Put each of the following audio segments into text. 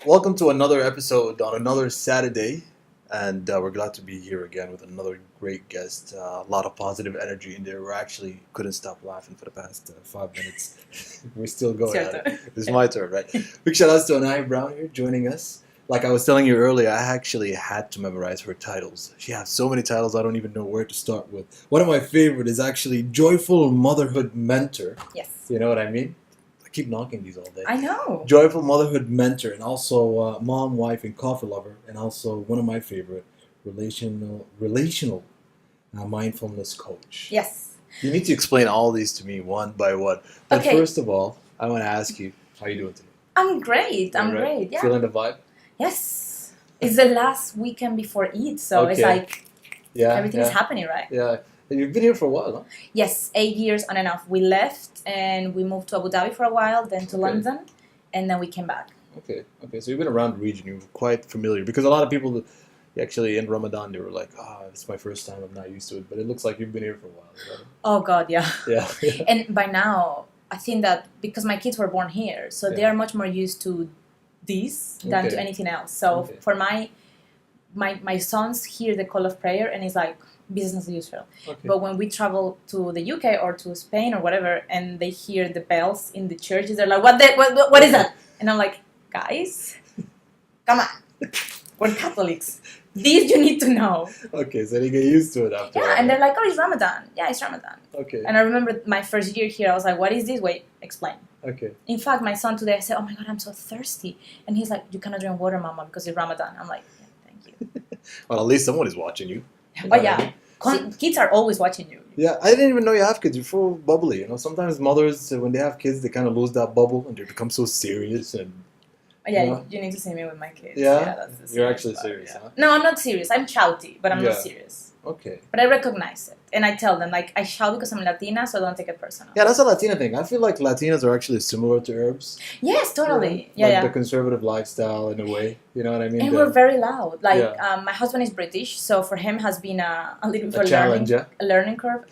Welcome to another episode on another Saturday, and we're glad to be here again with another great guest. A lot of positive energy in there. We actually couldn't stop laughing for the past 5 minutes. We're still going at it. It's my turn, right? Big shout outs to Anahi Brown here joining us. Like I was telling you earlier, I actually had to memorize her titles. She has so many titles, I don't even know where to start with. One of my favorite is actually Joyful Motherhood Mentor. Yes. You know what I mean? Keep knocking these all day. I know. Joyful Motherhood Mentor, and also Mom, Wife, and Coffee Lover, and also one of my favorite, relational mindfulness coach. Yes. You need to explain all these to me one by one. But Okay. First of all, I want to ask you, how are you doing today? I'm great. I'm All right? great. Yeah. Feeling the vibe? Yes. It's the last weekend before Eid, so it's Okay. like Yeah. everything is happening, right? Yeah. And you've been here for a while, huh? Yes, 8 years on and off. We left and we moved to Abu Dhabi for a while, then to Okay. London, and then we came back. Okay. So you've been around the region. You're quite familiar. Because a lot of people, actually in Ramadan, they were like, it's my first time. I'm not used to it. But it looks like you've been here for a while. Right? Oh, God, yeah. Yeah. And by now, I think that because my kids were born here, so they Yeah. are much more used to this than Okay. to anything else. So Okay. for my sons hear the call of prayer and it's like business as usual. Okay. But when we travel to the UK or to Spain or whatever, and they hear the bells in the churches, they're like, what is that? And I'm like, guys, come on, we're Catholics. This you need to know. Okay, so they get used to it after a Yeah, while. and they're like, oh, it's Ramadan. Yeah, it's Ramadan. Okay. And I remember my first year here, I was like, what is this? Wait, explain. Okay. In fact, my son today, I said, oh my God, I'm so thirsty. And he's like, you cannot drink water, Mama, because it's Ramadan. I'm like, yeah, thank you. Well, at least someone is watching you. But yeah, kids are always watching you. Yeah, I didn't even know you have kids. You're full bubbly. You know, sometimes mothers, when they have kids, they kind of lose that bubble and they become so serious. And Yeah, Yeah. you need to see me with my kids. Yeah? That's the You're serious actually part, serious, yeah. huh? No, I'm not serious. I'm shouty, but I'm not Yeah. serious. Okay. But I recognize it. And I tell them, like, I shout because I'm Latina, so don't take it personal. Yeah, that's a Latina thing. I feel like Latinas are actually similar to Arabs. Yes, totally. You know? Yeah, Like yeah. the conservative lifestyle in a way. You know what I mean? And we're very loud. Like, Yeah. my husband is British, so for him has been a little bit a of challenge, yeah? a learning curve.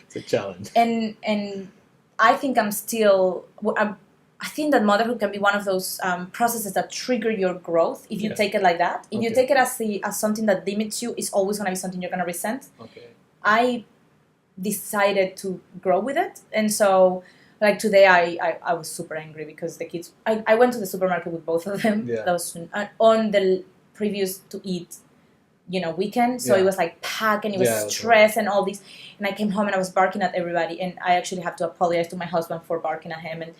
It's a challenge. And I think I'm still. I think that motherhood can be one of those processes that trigger your growth if you Yeah. take it like that. If you Okay. take it as something that limits you, it's always going to be something you're going to resent. Okay. I decided to grow with it, and so like today I was super angry because the kids. I went to the supermarket with both of them. Yeah. That was on the previous to eat. Weekend, so Yeah. it was like packed and it was Yeah, it was stress and all this. And I came home and I was barking at everybody, and I actually have to apologize to my husband for barking at him. And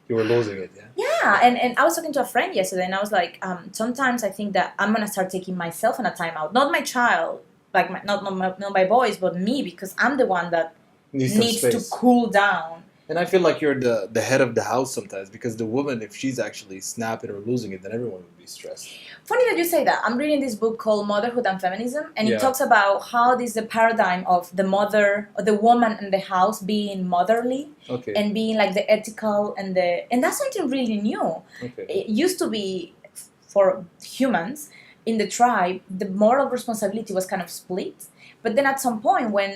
You were losing it, yeah? yeah, and I was talking to a friend yesterday, and I was like, sometimes I think that I'm gonna start taking myself on a timeout, not my child, like not my boys, but me, because I'm the one that Needs some needs to space. cool down. And I feel like you're the head of the house sometimes because the woman, if she's actually snapping or losing it, then everyone would be stressed. Funny that you say that. I'm reading this book called Motherhood and Feminism, and Yeah. it talks about how this is the paradigm of the mother, or the woman in the house being motherly Okay. and being like the ethical and that's something really new. Okay. It used to be for humans in the tribe, the moral responsibility was kind of split. But then at some point when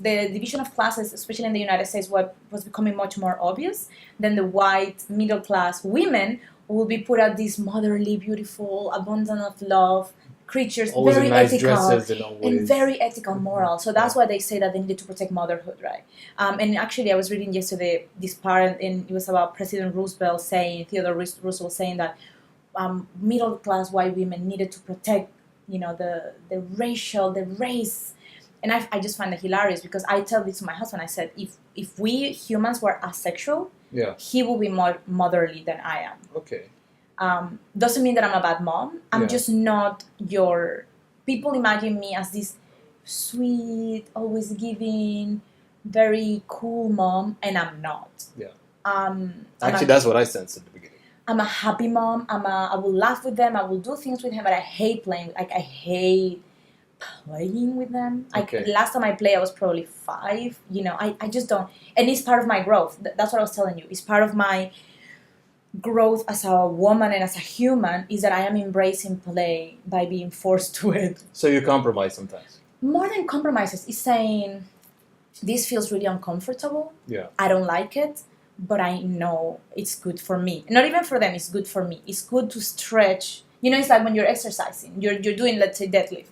the division of classes, especially in the United States, was becoming much more obvious, then the white middle class women will be put at these motherly, beautiful, abundant of love creatures, Always very in nice ethical. dresses and always. And very ethical, moral. So that's why they say that they needed to protect motherhood, right? And actually, I was reading yesterday this part, and it was about President Roosevelt Theodore Roosevelt saying that middle class white women needed to protect, the race. And I just find that hilarious because I tell this to my husband. I said, if we humans were asexual, Yeah. he will be more motherly than I am. Okay. Doesn't mean that I'm a bad mom. I'm Yeah. just not your... People imagine me as this sweet, always giving, very cool mom, and I'm not. Yeah. Actually, That's what I sensed at the beginning. I'm a happy mom. I will laugh with them. I will do things with them, but I hate playing. Like, I hate playing with them. Okay. The last time I played, I was probably 5. I just don't. And it's part of my growth. That's what I was telling you. It's part of my growth as a woman and as a human is that I am embracing play by being forced to it. So you compromise sometimes. More than compromises, it's saying, this feels really uncomfortable. Yeah. I don't like it, but I know it's good for me. Not even for them, it's good for me. It's good to stretch. It's like when you're exercising, you're doing, let's say, deadlift,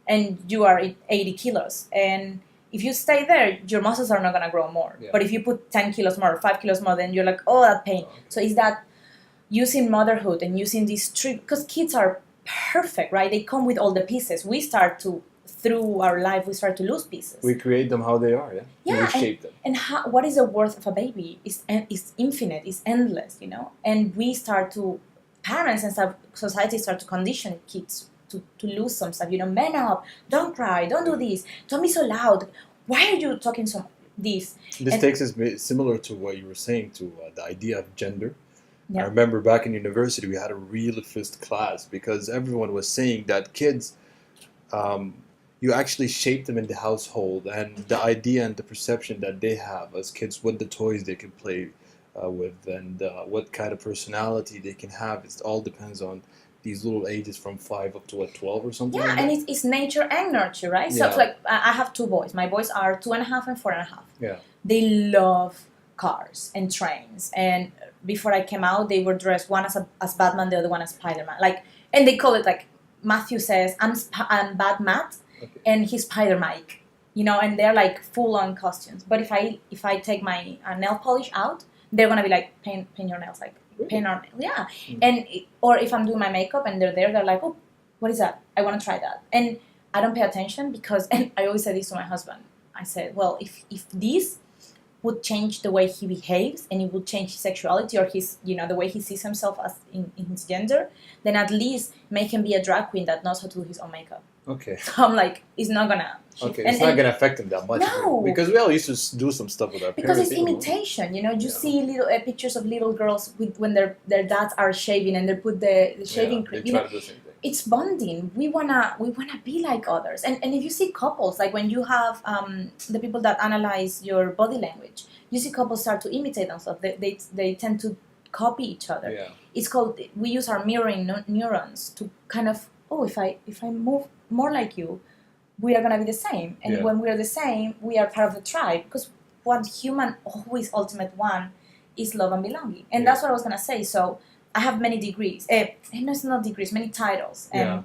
and you are at 80 kilos. And if you stay there, your muscles are not going to grow more. Yeah. But if you put 10 kilos more, 5 kilos more, then you're like, oh, that pain. Okay. So it's that using motherhood and using these because kids are perfect, right? They come with all the pieces. Through our life, we start to lose pieces. We create them how they are, yeah? Yeah, we shape them. And what is the worth of a baby? Is infinite, is endless, And we start to, parents and society start to condition kids to lose some stuff. Man up, don't cry, don't do this, don't be so loud. Why are you talking so this? This takes us similar to what you were saying, to the idea of gender. Yeah. I remember back in university, we had a real first class because everyone was saying that kids, you actually shape them in the household, and the idea and the perception that they have as kids, what the toys they can play with, and what kind of personality they can have. It all depends on these little ages from 5 up to 12 or something. Yeah, like and that. it's nature and nurture, right? Yeah. So, like, I have 2 boys. My boys are 2.5 and 4.5. Yeah. They love cars and trains. And before I came out, they were dressed, one as Batman, the other one as Spider-Man. Like, and they call it, like, Matthew says, I'm Bat-Matt, okay, and he's Spider-Mike. And they're like full-on costumes. But if I take my nail polish out, they're gonna be like, paint your nails, like, really? Paint our nails. Yeah. Mm-hmm. Or if I'm doing my makeup and they're there, they're like, oh, what is that? I want to try that. And I don't pay attention because, and I always say this to my husband. I said, well, if this would change the way he behaves and it would change his sexuality or his, the way he sees himself as in his gender, then at least make him be a drag queen that knows how to do his own makeup. Okay. So I'm like, it's not gonna. Okay, it's not gonna affect him that much. No, because we all used to do some stuff with our because parents. it's imitation. You see little pictures of little girls when their dads are shaving and they put the shaving cream. They try to do the same thing. It's bonding. We wanna be like others. And if you see couples, like when you have the people that analyze your body language, you see couples start to imitate themselves. They tend to copy each other. Yeah. It's called, we use our mirroring neurons to kind of, if I move more like you, we are gonna be the same. And when we are the same, we are part of the tribe. Because what human always ultimate one is love and belonging. And that's what I was gonna say. So I have many degrees. No, it's not degrees, many titles. And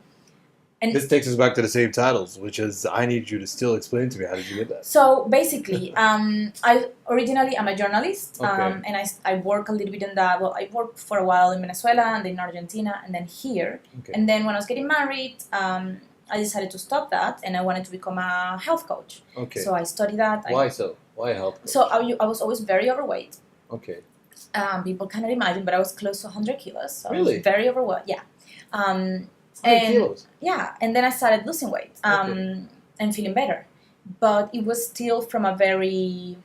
this takes us back to the same titles, which is, I need you to still explain to me, how did you get that? So basically, I originally am a journalist, Okay. and I work a little bit in that. Well, I worked for a while in Venezuela, and then in Argentina, and then here. Okay. And then when I was getting married, I decided to stop that, and I wanted to become a health coach. Okay. So I studied that. Why so? Why health coach? So I was always very overweight. Okay. People cannot imagine, but I was close to 100 kilos. So Really? I was very overweight. Yeah. 100 and kilos? Yeah, and then I started losing weight and feeling better. But it was still from a very...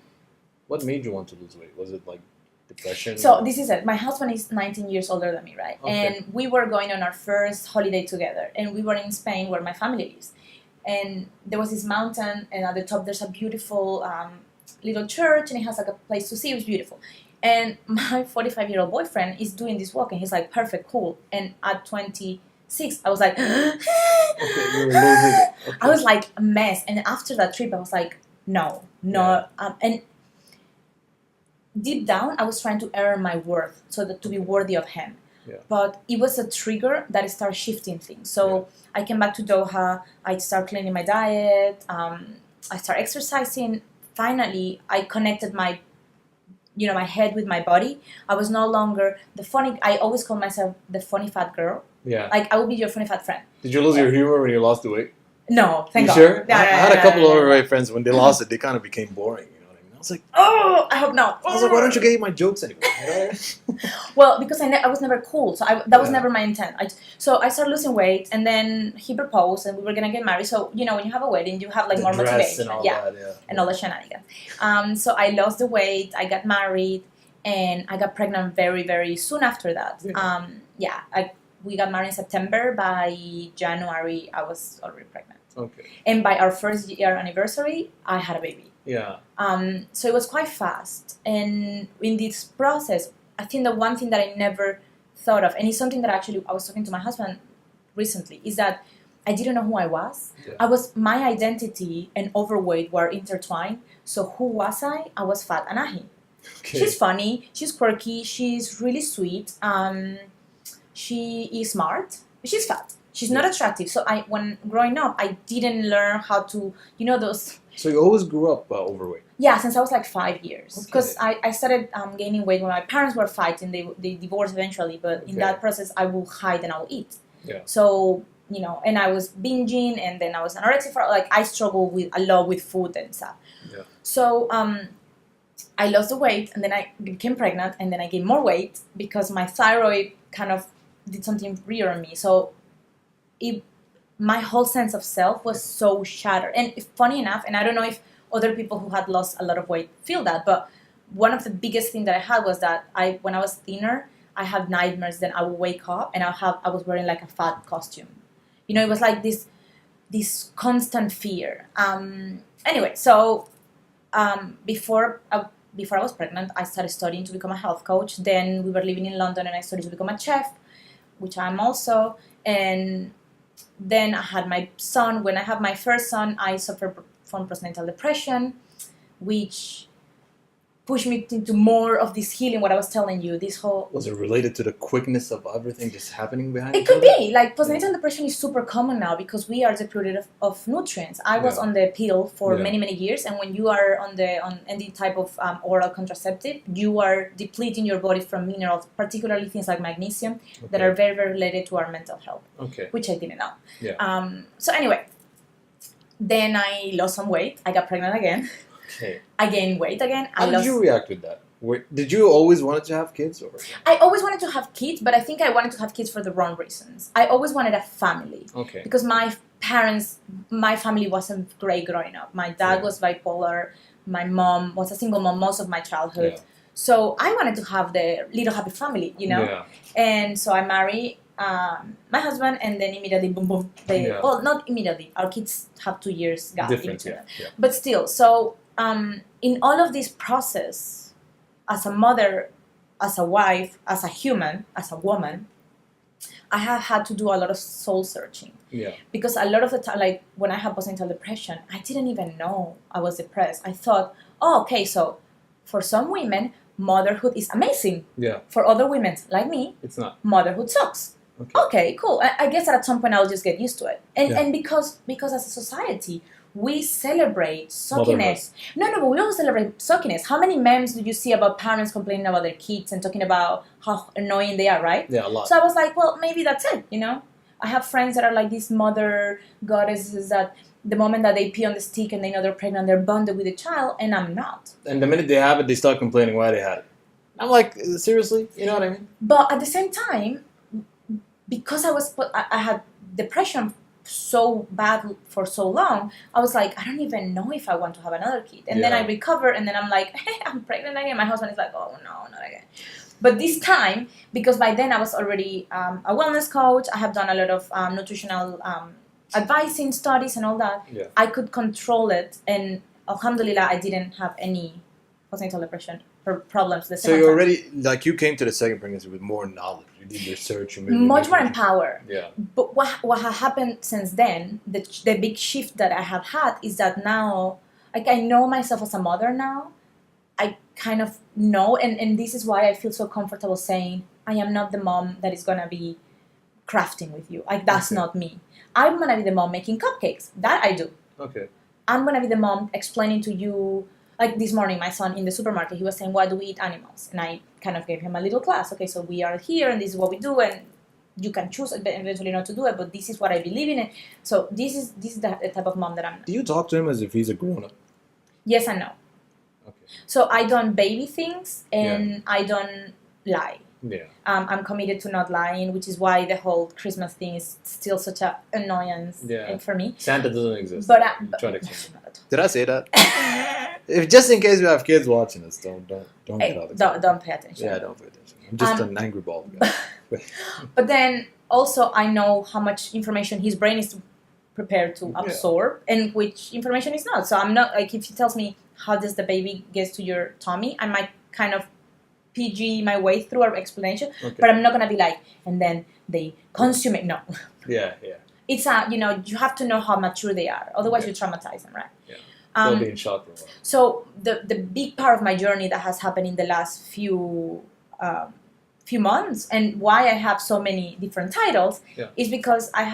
What made you want to lose weight? Was it like depression? So this is it. My husband is 19 years older than me, right? Okay. And we were going on our first holiday together. And we were in Spain where my family lives. And there was this mountain, and at the top there's a beautiful little church, and it has like a place to see. It was beautiful. And my 45-year-old boyfriend is doing this walk, and he's like, perfect, cool. And at 26, I was like, Okay, you were losing it. Okay. I was like a mess. And after that trip, I was like, no. And deep down, I was trying to earn my worth, so that to be worthy of him. Yeah. But it was a trigger that started shifting things. So I came back to Doha. I started cleaning my diet. I started exercising. Finally, I connected my head with my body. I was no longer the funny. I always call myself the funny fat girl. Yeah. Like, I will be your funny fat friend. Did you lose your humor when you lost the weight? No, thank you God. Sure? Yeah, I had a couple of overweight friends. When they lost it, they kind of became boring. You know what I mean? I was like, oh, I hope not. I was like, why don't you get my jokes anymore? Well, because I was never cool, so that was never my intent. So I started losing weight, and then he proposed, and we were gonna get married. So when you have a wedding, you have like more motivation, and all that, and all the shenanigans. So I lost the weight, I got married, and I got pregnant very, very soon after that. We got married in September. By January, I was already pregnant. Okay. And by our first year anniversary, I had a baby. Yeah. So it was quite fast. And in this process, I think the one thing that I never thought of, and it's something that actually I was talking to my husband recently, is that I didn't know who I was. Yeah. My identity and overweight were intertwined. So who was I? I was fat Anahi. Okay. She's funny. She's quirky. She's really sweet. She is smart. She's fat. She's not attractive. So when growing up, I didn't learn how to, those. So you always grew up overweight? Yeah, since I was like 5 years. Okay. Because I started gaining weight when my parents were fighting. They divorced eventually. But in that process, I will hide and I will eat. Yeah. So, and I was binging and then I was anorexic I struggled a lot with food and stuff. Yeah. So, I lost the weight and then I became pregnant and then I gained more weight because my thyroid kind of did something weird on me. So my whole sense of self was so shattered. And funny enough, and I don't know if other people who had lost a lot of weight feel that, but one of the biggest things that I had was that when I was thinner, I had nightmares. Then I would wake up and I was wearing like a fat costume. It was like this constant fear. Anyway, so before I was pregnant, I started studying to become a health coach. Then we were living in London and I studied to become a chef, which I'm also. And then I had my son. When I had my first son, I suffered from postnatal depression, which pushed me into more of this healing, what I was telling you, this whole... Was it related to the quickness of everything just happening behind It could be. Like, postnatal depression is super common now because we are depleted of nutrients. I was on the pill for many, many years, and when you are on any type of oral contraceptive, you are depleting your body from minerals, particularly things like magnesium, that are very, very related to our mental health, which I didn't know. Yeah. So anyway, then I lost some weight. I got pregnant again. Okay. I gained weight again. How did you react with that? Did you always wanted to have kids? Or? I always wanted to have kids, but I think I wanted to have kids for the wrong reasons. I always wanted a family. Okay. Because my family wasn't great growing up. My dad was bipolar. My mom was a single mom most of my childhood. Yeah. So I wanted to have the little happy family, Yeah. And so I married my husband, and then immediately, boom, boom. Well, not immediately. Our kids have 2 years gap in between. Yeah. But still, so in all of this process, as a mother, as a wife, as a human, as a woman, I have had to do a lot of soul searching. Yeah. Because a lot of the time, like when I had postnatal depression, I didn't even know I was depressed. I thought, oh, okay, so for some women, motherhood is amazing. Yeah. For other women, like me, it's not. Motherhood sucks. Okay, cool. I guess that at some point I'll just get used to it. And because as a society, we celebrate suckiness. No, but we don't celebrate suckiness. How many memes do you see about parents complaining about their kids and talking about how annoying they are, right? Yeah, a lot. So I was like, well, maybe that's it, I have friends that are like these mother goddesses that the moment that they pee on the stick and they know they're pregnant, they're bonded with the child, and I'm not. And the minute they have it, they start complaining why they had it. I'm like, seriously? You know what I mean? But at the same time, because I had depression so bad for so long, I was like, I don't even know if I want to have another kid. And then I recover, and then I'm like, hey, I'm pregnant again. My husband is like, oh no, not again. But this time, because by then I was already a wellness coach, I have done a lot of nutritional advising studies and all that. Yeah. I could control it, and alhamdulillah, I didn't have any postnatal depression problems. So you already, you came to the second pregnancy with more knowledge. You did research. Much more empowered. Yeah. But what has happened since then, the big shift that I have had is that now, I know myself as a mother now. I kind of know, and this is why I feel so comfortable saying, I am not the mom that is going to be crafting with you. That's not me. I'm going to be the mom making cupcakes. That I do. Okay. I'm going to be the mom explaining to you. Like this morning, my son in the supermarket, he was saying, why do we eat animals? And I kind of gave him a little class. Okay, so we are here, and this is what we do, and you can choose eventually not to do it, but this is what I believe in it. So this is the type of mom that I'm. Do you talk to him as if he's a grown-up? Yes and no. Okay. So I don't baby things, and I don't lie. Yeah. I'm committed to not lying, which is why the whole Christmas thing is still such an annoyance for me. Santa doesn't exist. But did I say that? If just in case we have kids watching us, don't get out of it. Don't pay attention. Yeah, don't pay attention. I'm just an angry ball guy. But then also I know how much information his brain is prepared to absorb, and which information is not. So I'm not like, if he tells me how does the baby get to your tummy, I might kind of PG my way through our explanation, but I'm not gonna be like, and then they consume it. No. Yeah. It's you have to know how mature they are. Otherwise, you traumatize them, right? Yeah. They'll be in shock for a while. So the big part of my journey that has happened in the last few months, and why I have so many different titles, is because I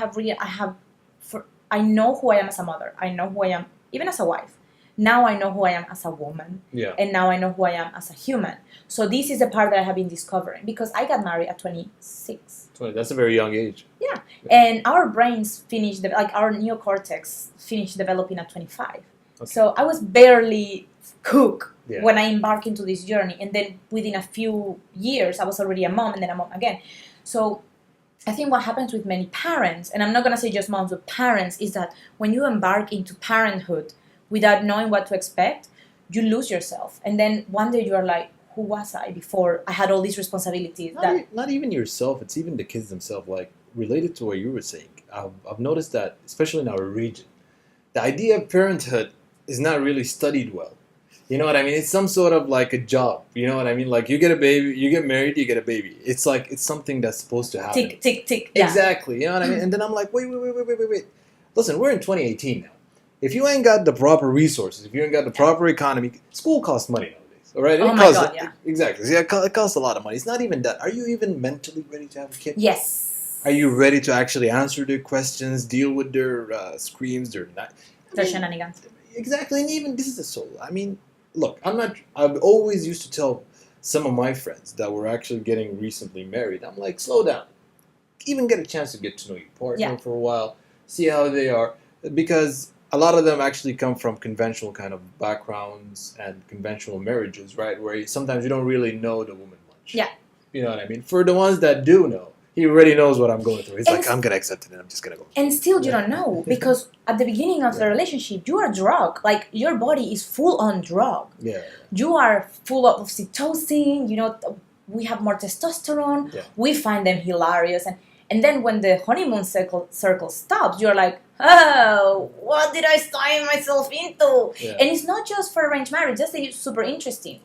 know who I am as a mother. I know who I am even as a wife. Now I know who I am as a woman. Yeah. And now I know who I am as a human. So this is the part that I have been discovering, because I got married at 26. 20. That's a very young age. Yeah. And our brains our neocortex finished developing at 25. Okay. So I was barely cooked when I embarked into this journey. And then within a few years, I was already a mom, and then a mom again. So I think what happens with many parents, and I'm not going to say just moms, but parents, is that when you embark into parenthood without knowing what to expect, you lose yourself. And then one day you are like, who was I before I had all these responsibilities? Not even yourself, it's even the kids themselves. Like, related to what you were saying, I've noticed that, especially in our region, the idea of parenthood is not really studied well. You know what I mean? It's some sort of like a job. You know what I mean? Like, you get a baby, you get married, you get a baby. It's like, it's something that's supposed to happen. Tick, tick, tick. Exactly. You know what I mean? And then I'm like, wait. Listen, we're in 2018 now. If you ain't got the proper resources, if you ain't got the proper economy, school costs money nowadays. All right? Exactly. Yeah, it costs a lot of money. It's not even that. Are you even mentally ready to have a kid? Yes. Are you ready to actually answer their questions, deal with their screams, their shenanigans? Exactly. And even this is a soul. I mean, look, I've always used to tell some of my friends that were actually getting recently married, I'm like, slow down. Even get a chance to get to know your partner for a while, see how they are, because a lot of them actually come from conventional kind of backgrounds and conventional marriages, right? Where sometimes you don't really know the woman much. Yeah. You know what I mean? For the ones that do know, he already knows what I'm going through. He's like, I'm going to accept it and I'm just going to go. And still you don't know, because at the beginning of the relationship, you are drug. Like, your body is full on drug. Yeah. You are full of oxytocin, you know, we have more testosterone. Yeah. We find them hilarious. And then when the honeymoon circle stops, you're like, oh, what did I sign myself into? Yeah. And it's not just for arranged marriage. Just that it's super interesting.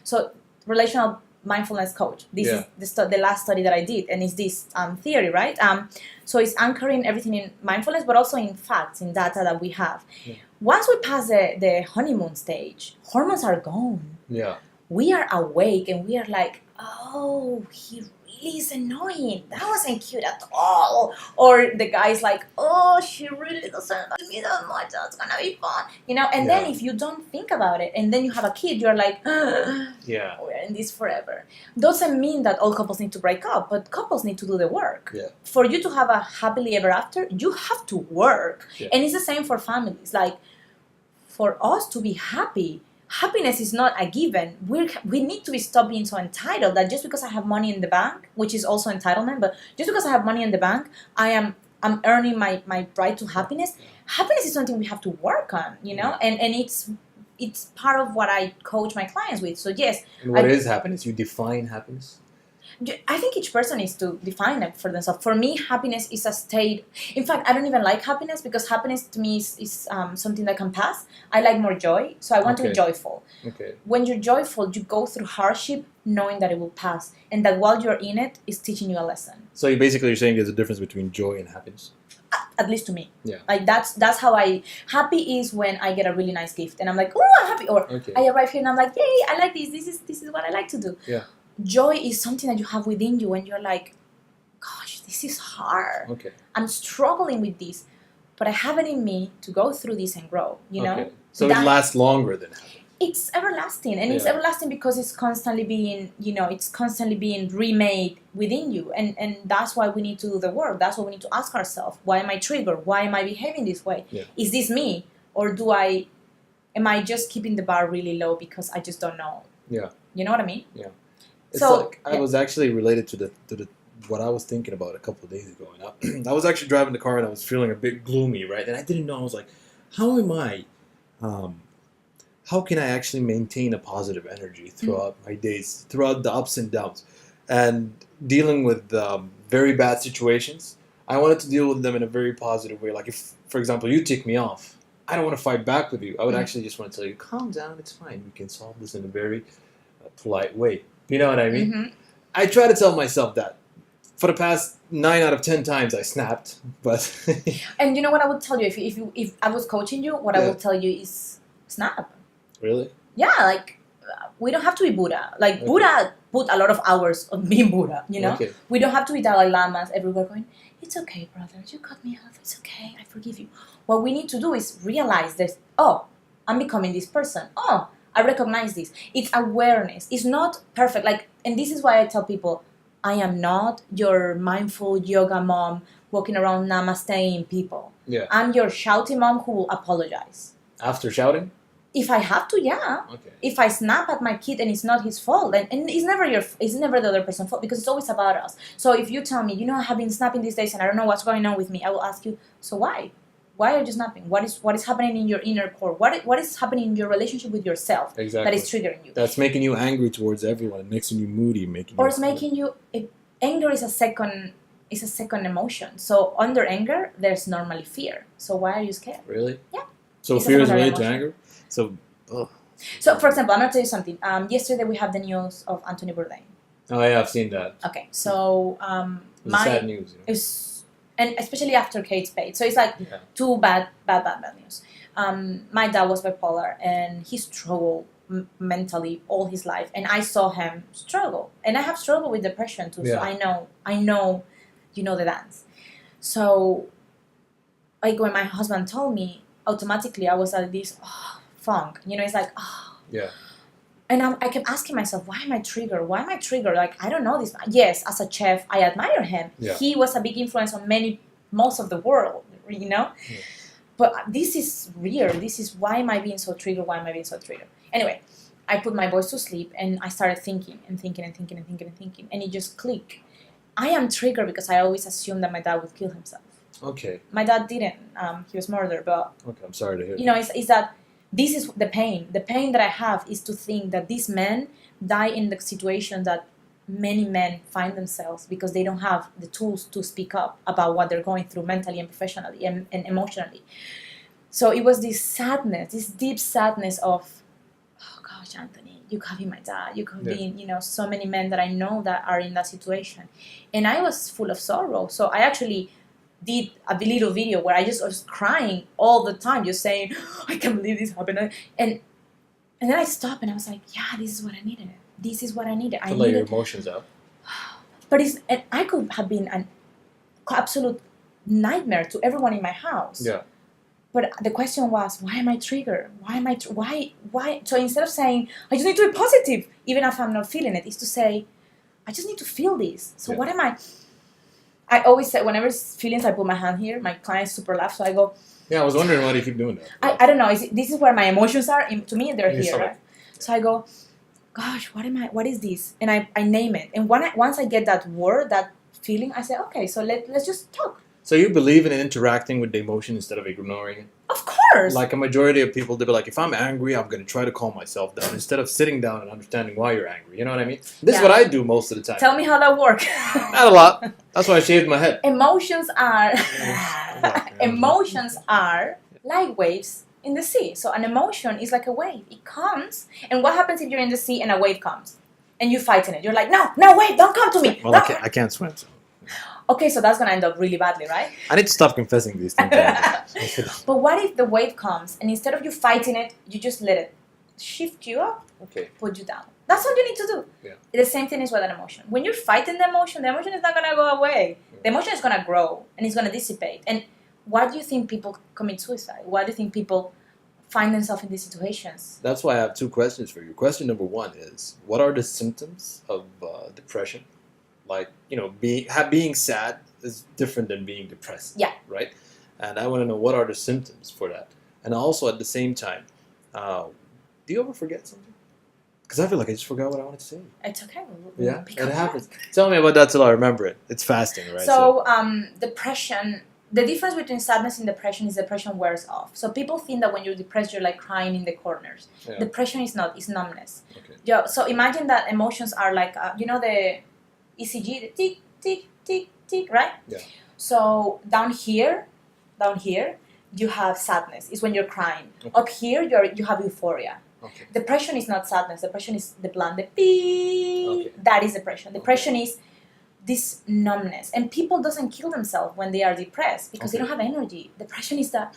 So relational mindfulness coach. This is the last study that I did, and it's this theory, right? So it's anchoring everything in mindfulness, but also in facts, in data that we have. Yeah. Once we pass the honeymoon stage, hormones are gone. Yeah. We are awake, and we are like, oh, he really is annoying. That wasn't cute at all. Or the guy's like, oh, she really doesn't like me that much. That's gonna be fun, you know. And then if you don't think about it, and then you have a kid, you're like, we're in this forever. Doesn't mean that all couples need to break up, but couples need to do the work. Yeah. For you to have a happily ever after, you have to work. Yeah. And it's the same for families. Like, for us to be happy, happiness is not a given. We need to stop being so entitled that just because I have money in the bank, which is also entitlement, but just because I have money in the bank, I'm earning my right to happiness. Happiness is something we have to work on, you know, and it's part of what I coach my clients with. So yes. And what is happiness? You define happiness? I think each person needs to define it for themselves. For me, happiness is a state. In fact, I don't even like happiness, because happiness to me is something that can pass. I like more joy, so I want to be joyful. Okay. When you're joyful, you go through hardship knowing that it will pass, and that while you're in it, it's teaching you a lesson. So you're saying there's a difference between joy and happiness? At least to me. Yeah. Like, that's how happy is when I get a really nice gift, and I'm like, oh, I'm happy. Or I arrive here and I'm like, yay, I like this. This is what I like to do. Yeah. Joy is something that you have within you, and you're like, gosh, this is hard. Okay. I'm struggling with this, but I have it in me to go through this and grow, you know? So it lasts longer than happiness. It's everlasting, and it's everlasting because it's constantly being, remade within you, and that's why we need to do the work. That's why we need to ask ourselves, why am I triggered? Why am I behaving this way? Yeah. Is this me, or am I just keeping the bar really low because I just don't know? Yeah. You know what I mean? Yeah. It's like, I was actually related to the what I was thinking about a couple of days ago. And I was actually driving the car and I was feeling a bit gloomy, right? And I didn't know. I was like, how am I? How can I actually maintain a positive energy throughout my days, throughout the ups and downs, and dealing with very bad situations? I wanted to deal with them in a very positive way. Like, if, for example, you tick me off, I don't want to fight back with you. I would actually just want to tell you, calm down. It's fine. We can solve this in a very polite way. You know what I mean? Mm-hmm. I try to tell myself that. for the past 9 out of 10 times I snapped, but And you know what I would tell you if I was coaching you, what I Yeah. would tell you is snap. really? Yeah, like we don't have to be Buddha. Like Okay. Buddha put a lot of hours on being Buddha. You know, Okay. we don't have to be Dalai Lamas everywhere going. It's okay, brother. You cut me off. It's okay. I forgive you. What we need to do is realize this. Oh, I'm becoming this person. Oh, I recognize this. It's awareness. It's not perfect. Like, and this is why I tell people, I am not your mindful yoga mom walking around namasteing people. Yeah. I'm your shouty mom who will apologize. After shouting? If I have to, yeah. Okay. If I snap at my kid and it's not his fault, and it's never the other person's fault, because it's always about us. So if you tell me, you know, I have been snapping these days and I don't know what's going on with me, I will ask you, so why? Why are you snapping? What is happening in your inner core? What is happening in your relationship with yourself Exactly. that is triggering you? That's making you angry towards everyone. It makes you moody, making Or you it's making you anger is a second emotion. So under anger, there's normally fear. So why are you scared? Really? Yeah. So It's a fear is secondary related to emotion. anger? So, So for example, I'm gonna tell you something. Yesterday we have the news of Anthony Bourdain. oh yeah, I've seen that. Okay, so It's sad news. You know? is, and especially after Kate Spade. So it's like Yeah. two bad news. My dad was bipolar, and he struggled mentally all his life, and I saw him struggle, and I have struggled with depression too. So Yeah. I know, you know the dance. So, like when my husband told me, automatically I was at this funk. You know, it's like Yeah. And I kept asking myself, why am I triggered? Why am I triggered? Like, I don't know this. Yes, as a chef, I admire him. Yeah. He was a big influence on most of the world, you know? Yeah. But this is weird. This is, why am I being so triggered? Why am I being so triggered? Anyway, I put my boys to sleep and I started thinking and thinking and thinking and thinking and thinking. And it just clicked. I am triggered because I always assumed that my dad would kill himself. Okay. My dad didn't. He was murdered. But, Okay, I'm sorry to hear. you know, it's that this is the pain. The pain that I have is to think that these men die in the situation that many men find themselves because they don't have the tools to speak up about what they're going through mentally and professionally and emotionally. So it was this sadness, this deep sadness of, oh gosh, Anthony, you could be my dad. You could be, you know, so many men that I know that are in that situation. And I was full of sorrow. So I actually did a little video where I just was crying all the time, just saying, I can't believe this happened. And then I stopped and I was like, yeah, this is what I needed. This is what I needed. To let your emotions out. But and I could have been an absolute nightmare to everyone in my house. Yeah. But the question was, why am I triggered? Why? So instead of saying, I just need to be positive, even if I'm not feeling it, is to say, I just need to feel this. So what am I always say, whenever feelings, I put my hand here, my clients super laugh, so I go, Yeah, I was wondering why do you keep doing that. I don't know, this is where my emotions are. To me, they're In your here, stomach. right? So I go, gosh, what is this? And I name it. And once I get that word, that feeling, I say, okay, so let's just talk. So you believe in interacting with the emotion instead of ignoring it? Of course. Like a majority of people, they'll be like, if I'm angry, I'm going to try to calm myself down instead of sitting down and understanding why you're angry. You know what I mean? This is what I do most of the time. Tell me how that works. Not a lot. That's why I shaved my head. Emotions are Yeah. like waves in the sea. So an emotion is like a wave. It comes, and what happens if you're in the sea and a wave comes, and you fight in it? You're like, no, wave, don't come to me. Well, I can't swim. So. Okay, so that's gonna end up really badly, right? I need to stop confessing these things. But what if the wave comes, and instead of you fighting it, you just let it shift you up, Okay. put you down? That's what you need to do. Yeah. The same thing is with an emotion. When you're fighting the emotion is not gonna go away. The emotion is gonna grow and it's gonna dissipate. And why do you think people commit suicide? Why do you think people find themselves in these situations? That's why I have two questions for you. Question number one is, what are the symptoms of depression? Like, you know, being sad is different than being depressed. Yeah. Right? And I want to know what are the symptoms for that. And also at the same time, do you ever forget something? Because I feel like I just forgot what I wanted to say. It's okay. Yeah, pick it up happens. Tell me about that till I remember it. It's fasting, right? So, depression, the difference between sadness and depression is depression wears off. So people think that when you're depressed, you're like crying in the corners. Yeah. Depression is not, it's numbness. Okay. Yeah, so imagine that emotions are like, you know the ECG, the tick, tick, tick, tick, right? Yeah. So down here, you have sadness. It's when you're crying. Okay. Up here, you have euphoria. Okay. Depression is not sadness. Depression is the blunt, the beep. Okay. That is depression. Depression is this numbness. And people doesn't kill themselves when they are depressed because they don't have energy. Depression is that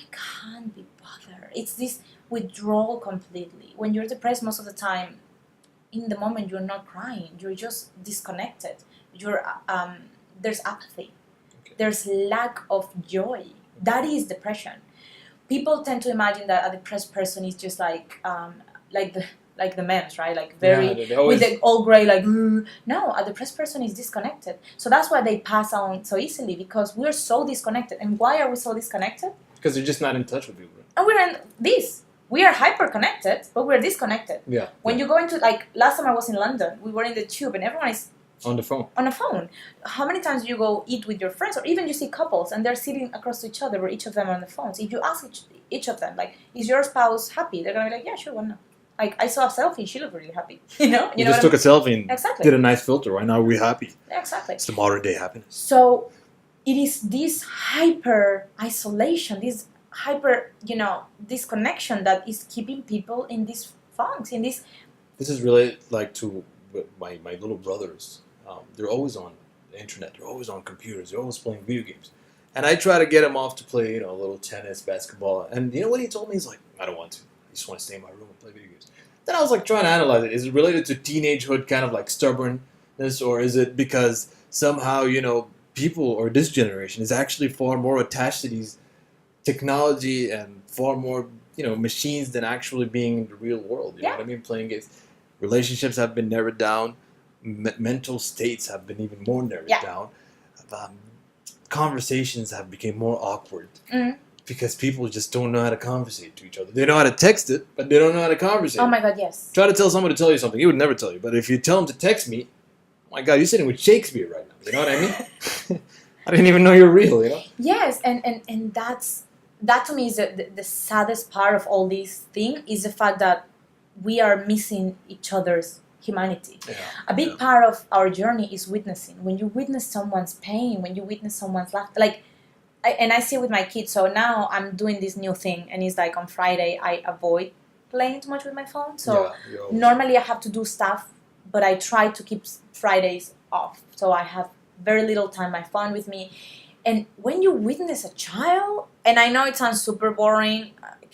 I can't be bothered. It's this withdrawal completely. When you're depressed, most of the time, in the moment, you're not crying. You're just disconnected. There's apathy. There's lack of joy. That is depression. People tend to imagine that a depressed person is just like the memes, right? Like very with the all gray, like no. A depressed person is disconnected. So that's why they pass on so easily because we're so disconnected. And why are we so disconnected? Because they're just not in touch with people. And we're in this. We are hyper connected, but we're disconnected. Yeah. When you go into like last time I was in London, we were in the tube and everyone is on the phone. On a phone. How many times do you go eat with your friends, or even you see couples and they're sitting across to each other, or each of them on the phones? If you ask each of them, like, is your spouse happy? They're gonna be like, yeah, sure, why not? Like, I saw a selfie, she looked really happy. You know just took a selfie and did a nice filter. Why now are we happy? Exactly. It's the modern day happiness. So it is this hyper isolation, this hyper, disconnection that is keeping people in these funks, in this. This is related like to my little brothers. They're always on the internet. They're always on computers. They're always playing video games. And I try to get him off to play, a little tennis, basketball. And you know what he told me? He's like, I don't want to. I just want to stay in my room and play video games. Then I was like trying to analyze it. Is it related to teenagehood, kind of like stubbornness, or is it because somehow, people or this generation is actually far more attached to these technology and far more, machines than actually being in the real world. You know what I mean? Playing games. Relationships have been narrowed down. Mental states have been even more narrowed down. Conversations have become more awkward because people just don't know how to conversate to each other. They know how to text it, but they don't know how to conversate. Oh my God, yes. Try to tell someone to tell you something. He would never tell you. But if you tell him to text me, oh my God, you're sitting with Shakespeare right now. You know what I mean? I didn't even know you're real, Yes, and that to me is the saddest part of all these things is the fact that we are missing each other's humanity. A big part of our journey is witnessing. When you witness someone's pain, when you witness someone's laughter, I see it with my kids. So now I'm doing this new thing, and it's like on Friday I avoid playing too much with my phone. So normally I have to do stuff, but I try to keep Fridays off. So I have very little time my phone with me. And when you witness a child, and I know it sounds super boring,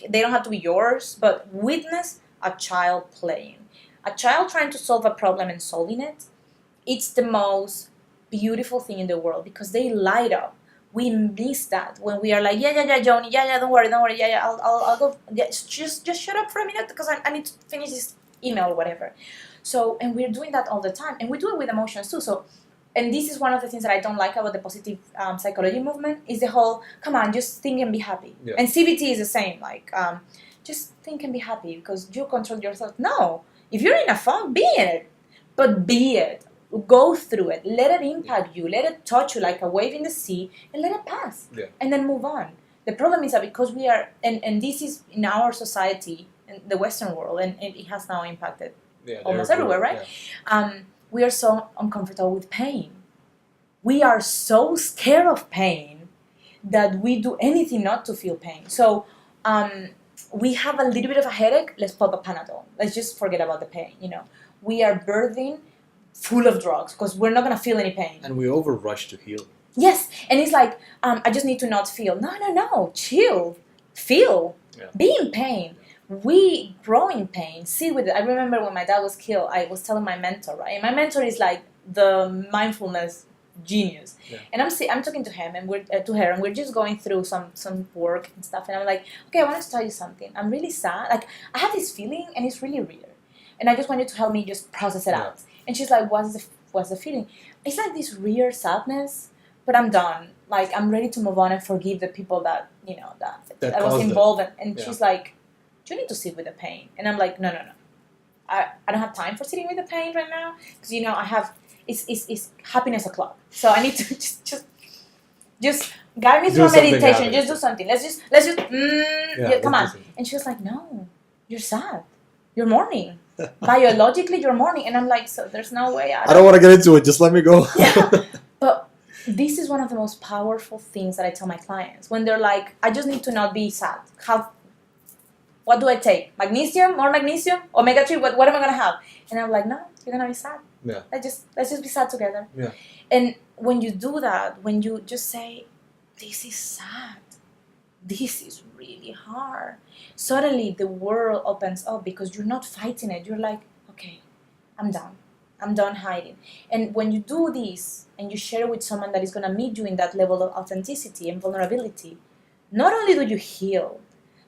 they don't have to be yours, but witness a child playing. A child trying to solve a problem and solving it, it's the most beautiful thing in the world because they light up. We miss that when we are like, yeah, Joni, don't worry, yeah, I'll go, just shut up for a minute because I need to finish this email or whatever. So, and we're doing that all the time, and we do it with emotions too. So, and this is one of the things that I don't like about the positive psychology movement is the whole, come on, just think and be happy. Yeah. And CBT is the same, like, just think and be happy because you control your thoughts. No. If you're in a funk, be in it. But be it. Go through it. Let it impact you. Let it touch you like a wave in the sea and let it pass. Yeah. And then move on. The problem is that because we are, and this is in our society, in the Western world, and it has now impacted almost everywhere, right? Yeah. We are so uncomfortable with pain. We are so scared of pain that we do anything not to feel pain. So, we have a little bit of a headache, let's pop a Panadol. Let's just forget about the pain, We are birthing full of drugs because we're not going to feel any pain. And we over-rush to heal. Yes, and it's like, I just need to not feel. No, chill, feel, be in pain. We grow in pain, sit with it. I remember when my dad was killed, I was telling my mentor, right? And my mentor is like the mindfulness genius, and I'm talking to him and we're just going through some work and stuff, and I'm like, okay, I wanted to tell you something. I'm really sad. Like I have this feeling and it's really real, and I just want you to help me just process it out. And she's like, what's the feeling? It's like this real sadness, but I'm done. Like I'm ready to move on and forgive the people that that was involved. And she's like, you need to sit with the pain. And I'm like, no. I don't have time for sitting with the pain right now because I have. It's happiness o'clock. So I need to just guide me through a meditation. Just do something. Let's just come on. And she was like, no, you're sad. You're mourning. Biologically, you're mourning. And I'm like, so there's no way. I don't want to get into it. Just let me go. But this is one of the most powerful things that I tell my clients when they're like, I just need to not be sad. What do I take? Magnesium? More magnesium? Omega-3? What am I going to have? And I'm like, no, you're going to be sad. Yeah. Let's just be sad together. Yeah. And when you do that, when you just say, this is sad, this is really hard, suddenly the world opens up because you're not fighting it. You're like, okay, I'm done hiding. And when you do this and you share it with someone that is going to meet you in that level of authenticity and vulnerability, not only do you heal,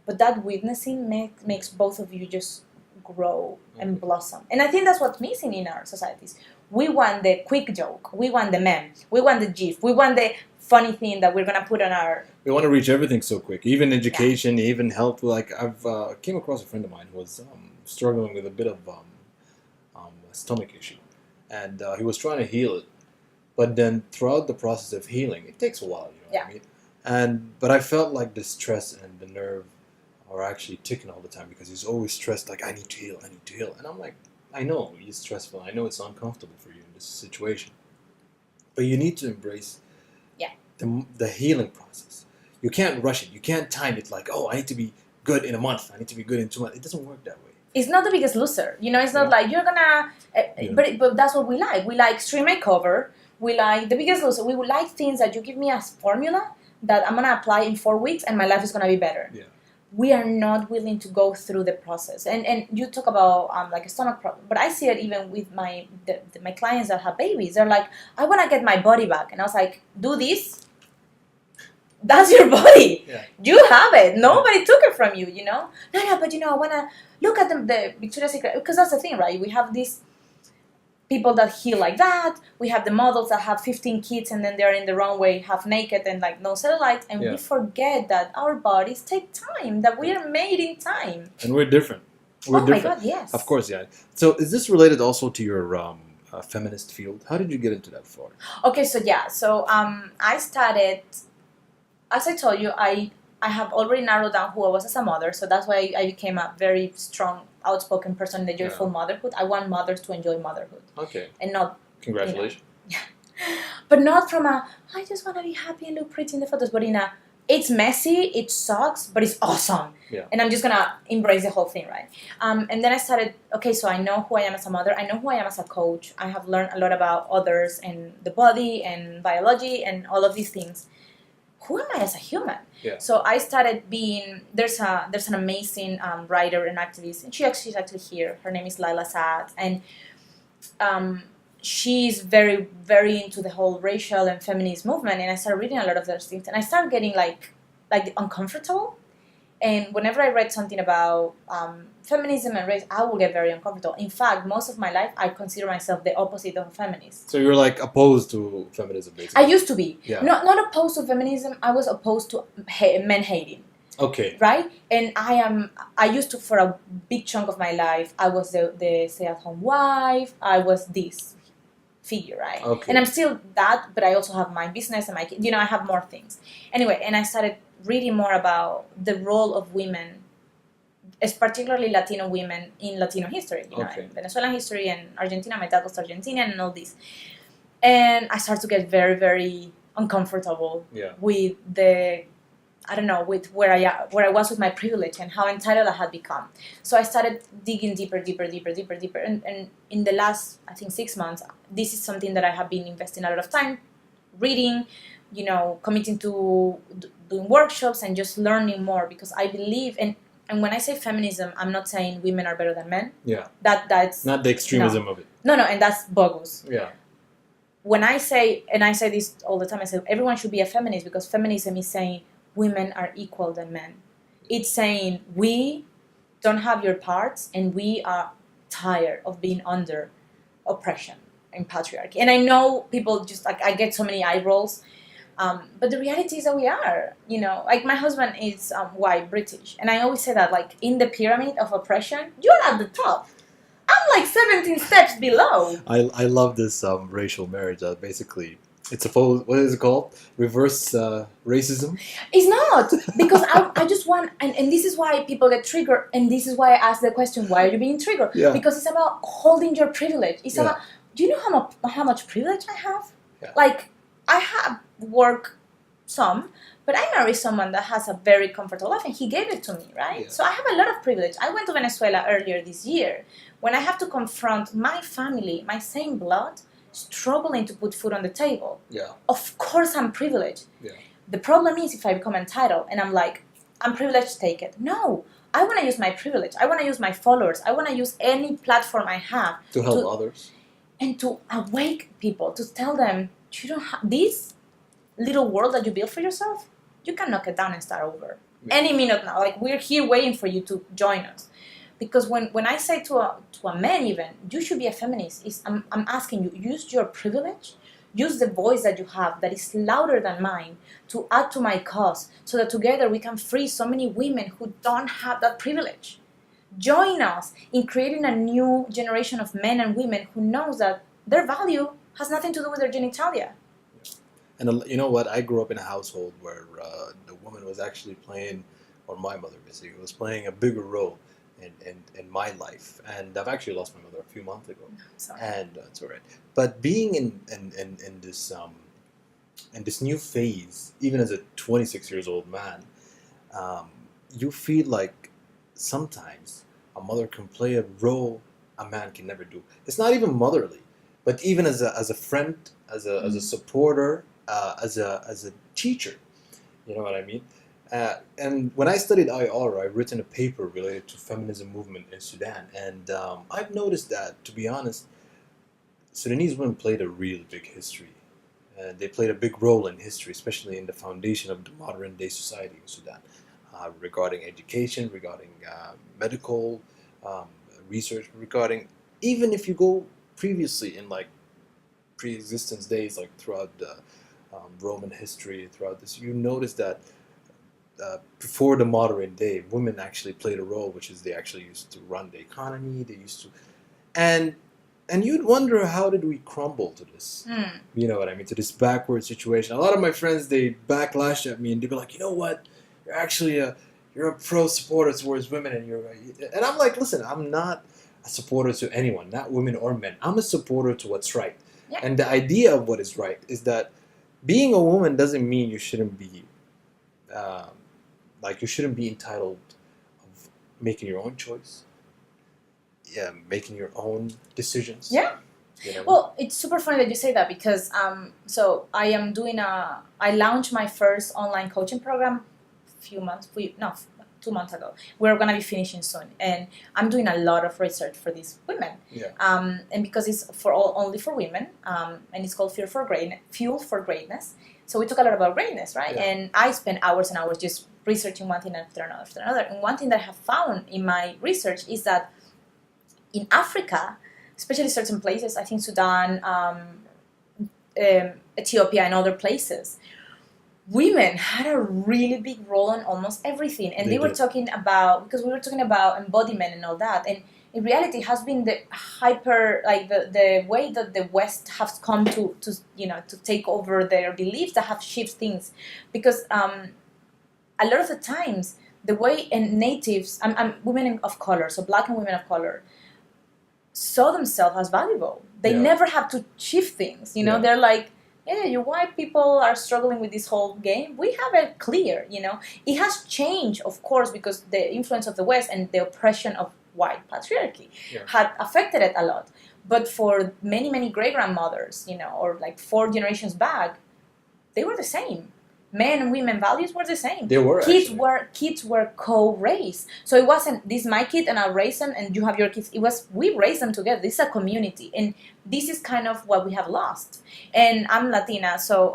but that witnessing makes both of you just grow and blossom. And I think that's what's missing in our societies. We want the quick joke. We want the meme. We want the gif. We want the funny thing that we're going to put on our... We want to reach everything so quick. Even education, even health. Like, I've came across a friend of mine who was struggling with a bit of a stomach issue. And he was trying to heal it. But then throughout the process of healing, it takes a while, you know what I mean? But I felt like the stress and the nerve are actually ticking all the time because he's always stressed, like, I need to heal. And I'm like, I know it's stressful. I know it's uncomfortable for you in this situation. But you need to embrace the healing process. You can't rush it. You can't time it like, oh, I need to be good in a month. I need to be good in 2 months. It doesn't work that way. It's not the biggest loser. You know, it's not like you're going to... But that's what we like. We like extreme makeover. We like the biggest loser. We would like things that you give me as formula that I'm going to apply in 4 weeks and my life is going to be better. Yeah. We are not willing to go through the process. And you talk about like a stomach problem, but I see it even with my clients that have babies. They're like, I want to get my body back. And I was like, do this. That's your body. Yeah. You have it. Nobody took it from you, you know? No, but you know, I want to look at the Victoria's Secret. Because that's the thing, right? We have these people that heal like that. We have the models that have 15 kids and then they're in the runway half naked and like no cellulite. And we forget that our bodies take time, that we are made in time. And we're different. We're different. My God, yes. Of course, yeah. So is this related also to your feminist field? How did you get into that for? Okay, so yeah. So I started... As I told you, I have already narrowed down who I was as a mother, so that's why I became a very strong, outspoken person in the joyful motherhood. I want mothers to enjoy motherhood. Okay. And not... Congratulations. You know, yeah. But not from a, I just want to be happy and look pretty in the photos, but in a, it's messy, it sucks, but it's awesome. Yeah. And I'm just going to embrace the whole thing, right? And then I started, okay, so I know who I am as a mother. I know who I am as a coach. I have learned a lot about others and the body and biology and all of these things. Who am I as a human? Yeah. So I started being, there's an amazing writer and activist, and she's actually here. Her name is Laila Saad, and she's very, very into the whole racial and feminist movement, and I started reading a lot of those things, and I started getting like uncomfortable. And whenever I read something about feminism and race, I will get very uncomfortable. In fact, most of my life, I consider myself the opposite of a feminist. So you're like opposed to feminism, basically? I used to be. Yeah. Not opposed to feminism. I was opposed to men hating. Okay. Right? And I used to, for a big chunk of my life, I was the stay-at-home wife. I was this figure, right? Okay. And I'm still that, but I also have my business and my kids. You know, I have more things. Anyway, and I started reading more about the role of women, as particularly Latino women in Latino history, you know, in Venezuelan history and Argentina. My dad was Argentinian and all this. And I started to get very, very uncomfortable with the, I don't know, with where I was with my privilege and how entitled I had become. So I started digging deeper. And in the last, I think, 6 months, this is something that I have been investing a lot of time reading, you know, committing to doing workshops and just learning more, because I believe, and when I say feminism, I'm not saying women are better than men. Yeah. That's not the extremism of it. No, and that's bogus. Yeah. When I say, and I say this all the time, I say everyone should be a feminist, because feminism is saying women are equal than men. It's saying we don't have your parts and we are tired of being under oppression and patriarchy. And I know people just like, I get so many eye rolls. But the reality is that we are, you know, like my husband is white, British. And I always say that, like, in the pyramid of oppression, you're at the top. I'm like 17 steps below. I love this racial marriage. Basically, it's supposed, what is it called? Reverse racism? It's not. Because I just want, and this is why people get triggered. And this is why I ask the question, why are you being triggered? Yeah. Because it's about holding your privilege. It's about, do you know how much privilege I have? Yeah. Like, I have work some, But I married someone that has a very comfortable life, and he gave it to me, right? Yeah. So I have a lot of privilege. I went to Venezuela earlier this year when I have to confront my family, my same blood, struggling to put food on the table. Yeah. Of course I'm privileged. Yeah. The problem is if I become entitled and I'm like, I'm privileged, take it. No, I want to use my privilege. I want to use my followers. I want to use any platform I have To help others. and to awake people, to tell them, you don't have this little world that you built for yourself, you can knock it down and start over. Yeah. Any minute now. Like, we're here waiting for you to join us. Because when I say to a man even, you should be a feminist, I'm asking you, use your privilege, use the voice that you have that is louder than mine to add to my cause so that together we can free so many women who don't have that privilege. Join us in creating a new generation of men and women who knows that their value has nothing to do with their genitalia. And you know what? I grew up in a household where the woman was actually playing, or my mother basically, was playing a bigger role in my life. And I've actually lost my mother a few months ago. Sorry. And it's all right. But being in this new phase, even as a 26 years old man, you feel like sometimes a mother can play a role a man can never do. It's not even motherly, but even as a friend, as a supporter, as a teacher. You know what I mean? And when I studied IR, I've written a paper related to feminism movement in Sudan, and I've noticed that, to be honest, Sudanese women played a real big history. They played a big role in history, especially in the foundation of the modern day society in Sudan, regarding education, regarding medical research, regarding, even if you go previously in like pre-existence days, like throughout the Roman history, throughout this, you notice that before the modern day, women actually played a role, which is they actually used to run the economy. They used to, and you'd wonder, how did we crumble to this? You know what I mean? To this backward situation. A lot of my friends, they backlash at me and they'd be like, you know what? You're actually you're a pro supporter towards women, and I'm like, listen, I'm not a supporter to anyone, not women or men. I'm a supporter to what's right. Yeah. And the idea of what is right is that being a woman doesn't mean you shouldn't be you shouldn't be entitled of making your own choice. Yeah, making your own decisions. Yeah. You know? Well, it's super funny that you say that because so I launched my first online coaching program 2 months ago. We're gonna be finishing soon, and I'm doing a lot of research for these women. Yeah. And because it's only for women, and it's called Fuel for Greatness. So we talk a lot about greatness, right? Yeah. And I spend hours and hours just researching one thing after another. And one thing that I have found in my research is that in Africa, especially certain places, I think Sudan, Ethiopia, and other places, women had a really big role in almost everything. And They were did. talking about, because we were talking about embodiment and all that, and in reality it has been the the way that the West has come to take over their beliefs that have shifted things. Because a lot of the times, the way natives, women of color, so black and women of color, saw themselves as valuable. They Yeah. never have to shift things. Yeah. They're like, yeah, you white people are struggling with this whole game. We have it clear, It has changed, of course, because the influence of the West and the oppression of white patriarchy had affected it a lot. But for many, many great-grandmothers, or like 4 generations back, they were the same. Men and women values were the same. They were, kids were co-raised. So it wasn't, this is my kid and I'll raise them and you have your kids. It was, we raise them together. This is a community. And this is kind of what we have lost. And I'm Latina, so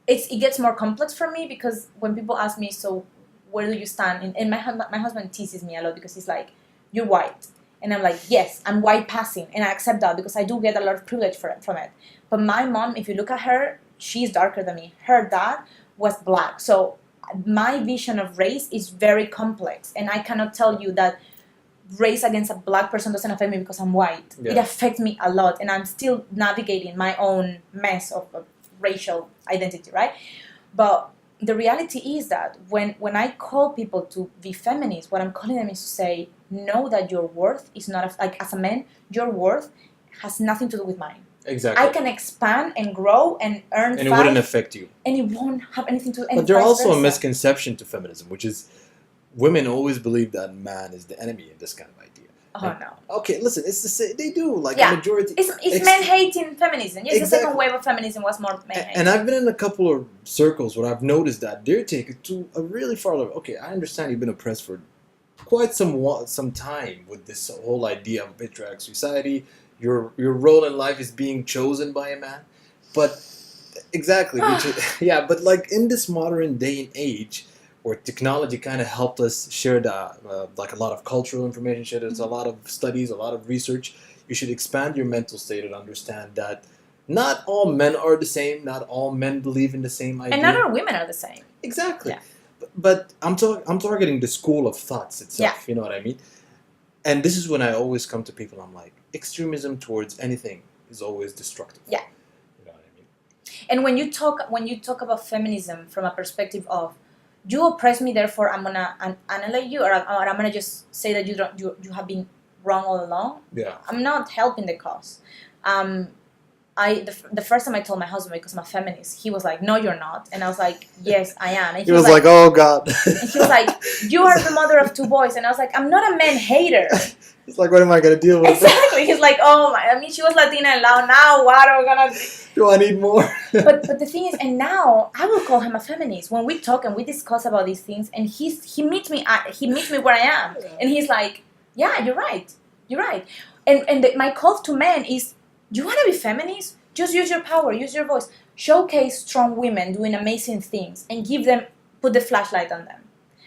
it gets more complex for me because when people ask me, so where do you stand? And my husband teases me a lot because he's like, you're white. And I'm like, yes, I'm white passing. And I accept that because I do get a lot of privilege from it. But my mom, if you look at her, she's darker than me. Her dad was black. So my vision of race is very complex. And I cannot tell you that race against a black person doesn't affect me because I'm white. Yeah. It affects me a lot. And I'm still navigating my own mess of racial identity, right? But the reality is that when I call people to be feminist, what I'm calling them is to say, know that your worth is not, as a man, your worth has nothing to do with mine. Exactly. I can expand and grow and earn and it wouldn't affect you. and it won't have anything to. But there's also a misconception to feminism, which is women always believe that man is the enemy in this kind of idea. Oh like, no. Okay, listen, it's the same. They do a majority. It's men hating feminism. Yes, exactly. The second wave of feminism was more men hating. And I've been in a couple of circles where I've noticed that they're taken to a really far level. Okay, I understand you've been oppressed for quite some time with this whole idea of patriarchal society. Your role in life is being chosen by a man, but exactly, which is, but like in this modern day and age, where technology kind of helped us share like a lot of cultural information, there's a lot of studies, a lot of research. You should expand your mental state and understand that not all men are the same, not all men believe in the same idea. And not all women are the same. Exactly. Yeah. But I'm targeting the school of thoughts itself, you know what I mean? And this is when I always come to people, I'm like, extremism towards anything is always destructive. Yeah. You know what I mean? And when you talk about feminism from a perspective of you oppress me, therefore I'm gonna annihilate you, or I'm gonna just say that you have been wrong all along. Yeah. I'm not helping the cause. The first time I told my husband because I'm a feminist, he was like, "No, you're not," and I was like, "Yes, I am." And he was like, "Oh God." And he was like, "You are the mother of 2 boys," and I was like, "I'm not a man hater." He's like, "What am I gonna deal with?" Exactly. He's like, "Oh my!" I mean, she was Latina and now what are we gonna do? Do I need more? but the thing is, and now I will call him a feminist when we talk and we discuss about these things, and he meets me where I am, and he's like, "Yeah, you're right. And my call to men is, you want to be feminist? Just use your power, use your voice, showcase strong women doing amazing things, and put the flashlight on them,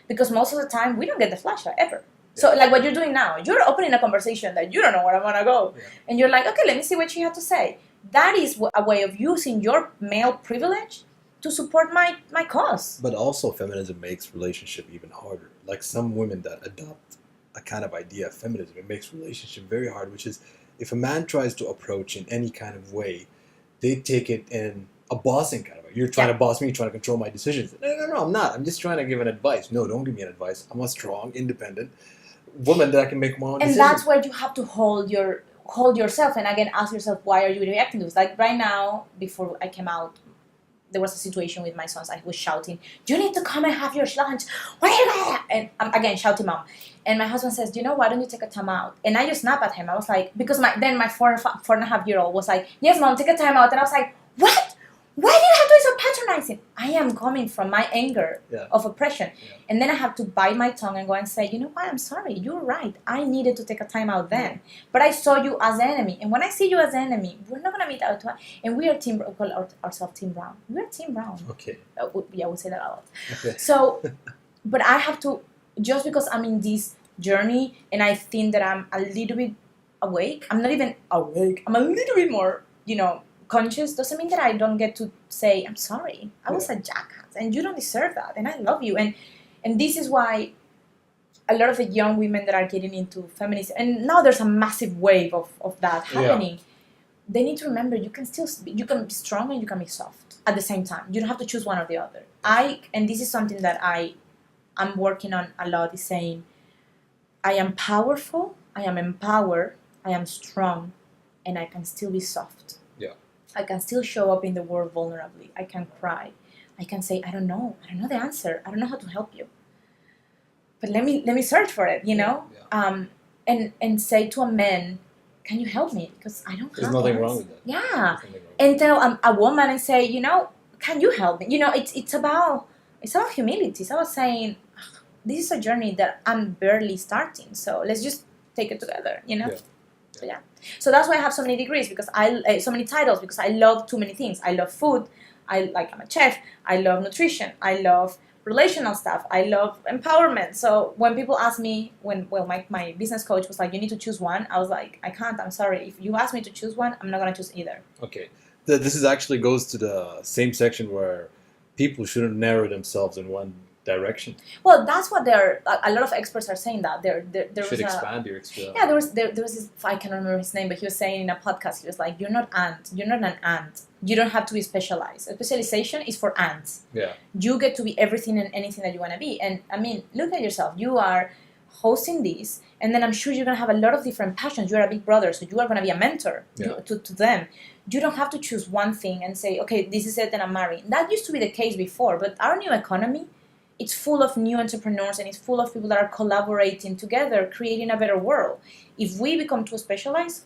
because most of the time we don't get the flashlight ever." So like what you're doing now, you're opening a conversation that you don't know where I'm gonna go, and you're like, "Okay, let me see what she had to say." That is a way of using your male privilege to support my cause. But also, feminism makes relationship even harder. Like some women that adopt a kind of idea of feminism, it makes relationship very hard, which is if a man tries to approach in any kind of way, they take it in a bossing kind of way. You're trying to boss me, you're trying to control my decisions. No, I'm not. I'm just trying to give an advice. No, don't give me an advice. I'm a strong, independent woman that I can make my own decisions. And that's where you have to hold yourself, and again ask yourself, why are you reacting to this? Like right now, before I came out, there was a situation with my sons. I was shouting, "You need to come and have your lunch. What are you gonna?" And I'm again shouting, "Mom." And my husband says, "Why don't you take a time out?" And I just snap at him. I was like, because my 4.5-year-old was like, "Yes, Mom, take a time out." And I was like, "What? Why do you have to be so patronizing?" I am coming from my anger of oppression. Yeah. And then I have to bite my tongue and go and say, "You know what? I'm sorry. You're right. I needed to take a time out then. But I saw you as an enemy. And when I see you as an enemy, we're not going to meet out. And we are we call ourselves Team Brown. We're Team Brown." Okay. Yeah, we say that a lot. Okay. So, but I have to, just because I'm in this journey and I think that I'm a little bit awake, I'm not even awake, I'm a little bit more, conscious, doesn't mean that I don't get to say, "I'm sorry, I was a jackass and you don't deserve that and I love you." And this is why a lot of the young women that are getting into feminism, and now there's a massive wave of that happening, they need to remember you can be strong and you can be soft at the same time. You don't have to choose one or the other. And this is something that I'm working on a lot, is saying, I am powerful, I am empowered, I am strong, and I can still be soft. I can still show up in the world vulnerably. I can cry. I can say, I don't know the answer. I don't know how to help you. But let me search for it, and say to a man, "Can you help me? Because I don't have There's nothing wrong with that. Yeah. And tell a woman and say, "Can you help me?" It's about humility. It's about saying, this is a journey that I'm barely starting. So let's just take it together, So yeah. So that's why I have so many degrees, because so many titles, because I love too many things. I love food. I'm a chef. I love nutrition. I love relational stuff. I love empowerment. So when people ask me, my business coach was like, "You need to choose one," I was like, "I can't. I'm sorry. If you ask me to choose one, I'm not gonna choose either." Okay. This is actually goes to the same section where people shouldn't narrow themselves in one direction. Well, that's what a lot of experts are saying, that there should expand your experience. Yeah, there was this, I can't remember his name, but he was saying in a podcast, he was like, you're not an ant. You don't have to be specialized. Specialization is for ants. Yeah. You get to be everything and anything that you want to be. And I mean, look at yourself. You are hosting this, and then I'm sure you're going to have a lot of different passions. You're a big brother, so you are going to be a mentor to them. You don't have to choose one thing and say, okay, this is it and I'm marrying. That used to be the case before, but our new economy, it's full of new entrepreneurs and it's full of people that are collaborating together, creating a better world. If we become too specialized,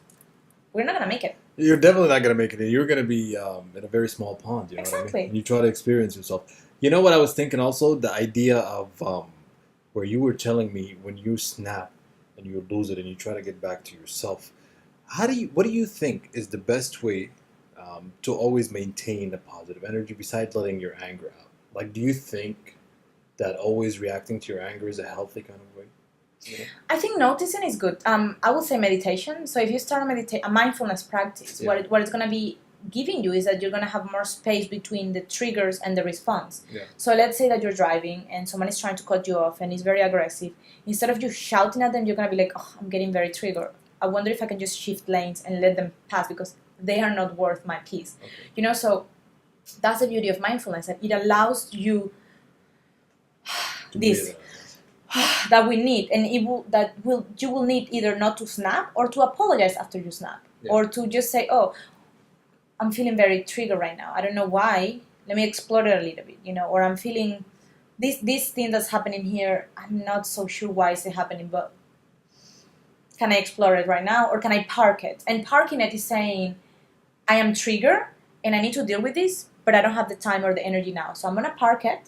we're not going to make it. You're definitely not going to make it. You're going to be in a very small pond. You know Exactly. what I mean? And you try to experience yourself. You know what I was thinking also? The idea of where you were telling me when you snap and you lose it and you try to get back to yourself. What do you think is the best way to always maintain a positive energy besides letting your anger out? Like, do you think that always reacting to your anger is a healthy kind of way? You know? I think noticing is good. I would say meditation. So if you start a mindfulness practice, what it's going to be giving you is that you're going to have more space between the triggers and the response. Yeah. So let's say that you're driving and someone is trying to cut you off and is very aggressive. Instead of you shouting at them, you're going to be like, oh, I'm getting very triggered. I wonder if I can just shift lanes and let them pass because they are not worth my peace. Okay. You know, so that's the beauty of mindfulness. That it allows you this that we need, and you will need either not to snap or to apologize after you snap, or to just say, oh, I'm feeling very triggered right now. I don't know why. Let me explore it a little bit, you know, or I'm feeling this thing that's happening here. I'm not so sure why it's happening, but can I explore it right now, or can I park it? And parking it is saying, I am triggered and I need to deal with this, but I don't have the time or the energy now. So I'm going to park it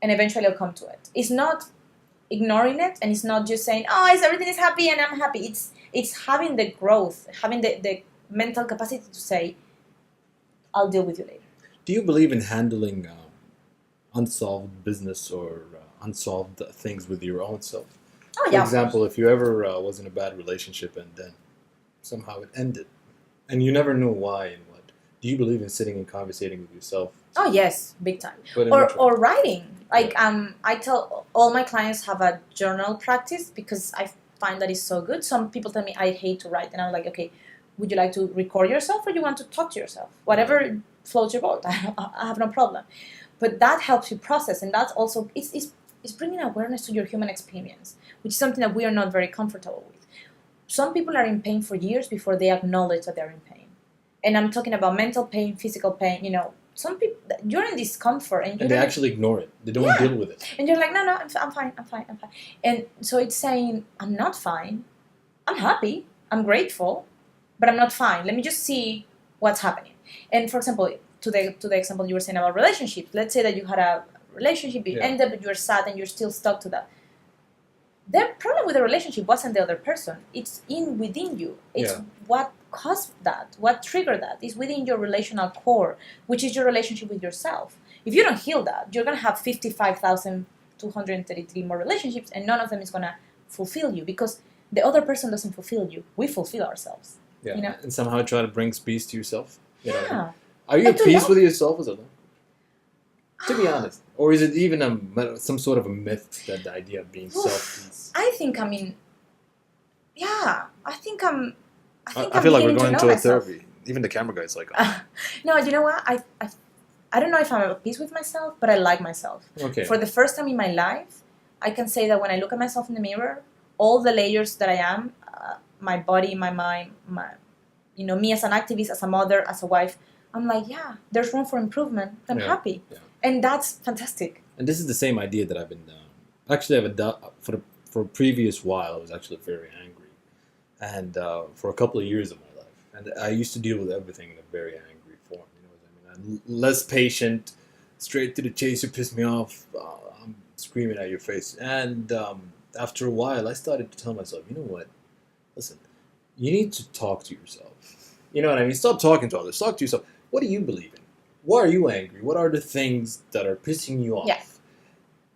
and eventually I'll come to it. It's not ignoring it, and it's not just saying, oh, everything is happy and I'm happy. It's having the growth, having the mental capacity to say, I'll deal with you later. Do you believe in handling unsolved business or unsolved things with your own self? Oh, yeah. For example, if you ever was in a bad relationship and then somehow it ended, and you never knew why and what, do you believe in sitting and conversating with yourself? Oh, yes, big time. Or writing. Like, I tell all my clients have a journal practice because I find that it's so good. Some people tell me I hate to write, and I'm like, okay, would you like to record yourself or you want to talk to yourself? Whatever floats your boat. I have no problem. But that helps you process, and that's also, it's bringing awareness to your human experience, which is something that we are not very comfortable with. Some people are in pain for years before they acknowledge that they're in pain. And I'm talking about mental pain, physical pain, you know. Some people, you're in discomfort. And they actually ignore it. They don't deal with it. And you're like, no, I'm fine. And so it's saying, I'm not fine. I'm happy. I'm grateful. But I'm not fine. Let me just see what's happening. And for example, to the example you were saying about relationships, let's say that you had a relationship, you ended, but you're sad and you're still stuck to that. The problem with the relationship wasn't the other person. It's within you. It's what caused that, what triggered that. It's within your relational core, which is your relationship with yourself. If you don't heal that, you're going to have 55,233 more relationships, and none of them is going to fulfill you because the other person doesn't fulfill you. We fulfill ourselves. Yeah, you know? And somehow try to bring peace to yourself. You know? Yeah. Are you at peace with yourself as a little? To be honest. Or is it even some sort of a myth, that the idea of being self-peace? I think I feel like we're going to a therapy. Even the camera guy's like, oh. No, you know what? I don't know if I'm at peace with myself, but I like myself. Okay. For the first time in my life, I can say that when I look at myself in the mirror, all the layers that I am, my body, my mind, me as an activist, as a mother, as a wife, I'm like, yeah, there's room for improvement. I'm happy. Yeah. And that's fantastic. And this is the same idea that I've been for a previous while, I was actually very angry. And for a couple of years of my life. And I used to deal with everything in a very angry form. You know what I mean? I'm less patient, straight to the chase, you piss me off, I'm screaming at your face. And after a while, I started to tell myself, you know what? Listen, you need to talk to yourself. You know what I mean? Stop talking to others. Talk to yourself. What do you believe in? Why are you angry? What are the things that are pissing you off? Yeah.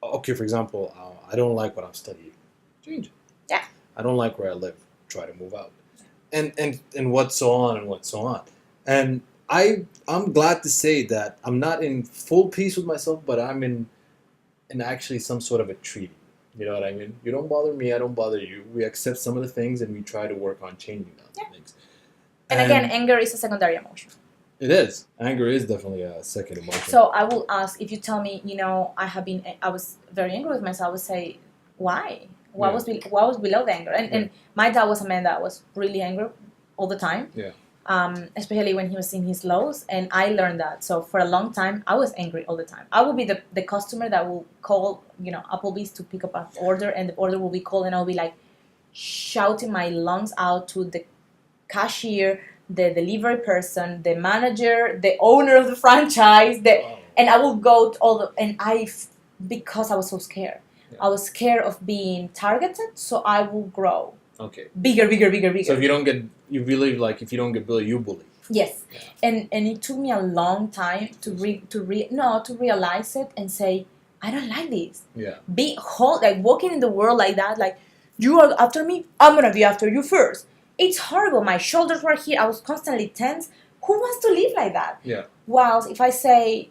Okay, for example, I don't like what I'm studying. Change it. Yeah. I don't like where I live. Try to move out. And what's so on and what's so on. And I'm glad to say that I'm not in full peace with myself, but I'm in actually some sort of a treaty. You know what I mean? You don't bother me, I don't bother you. We accept some of the things and we try to work on changing those things. And again, anger is a secondary emotion. It is. Anger is definitely a second emotion. So I will ask, if you tell me, I was very angry with myself, I would say, why? What was below the anger? And my dad was a man that was really angry all the time. Yeah. Especially when he was in his lows, and I learned that. So for a long time, I was angry all the time. I will be the customer that will call, Applebee's to pick up an order, and the order will be called, and I'll be like shouting my lungs out to the cashier, the delivery person, the manager, the owner of the franchise, and I will go to because I was so scared. Yeah. I was scared of being targeted, so I will grow. Okay. Bigger. So if you don't get, you believe like if you don't get bullied, you bully. Yes, yeah. And it took me a long time to realize it and say, I don't like this. Yeah. Walking in the world like that, like you are after me, I'm gonna be after you first. It's horrible. My shoulders were here. I was constantly tense. Who wants to live like that? Yeah. Whilst if I say,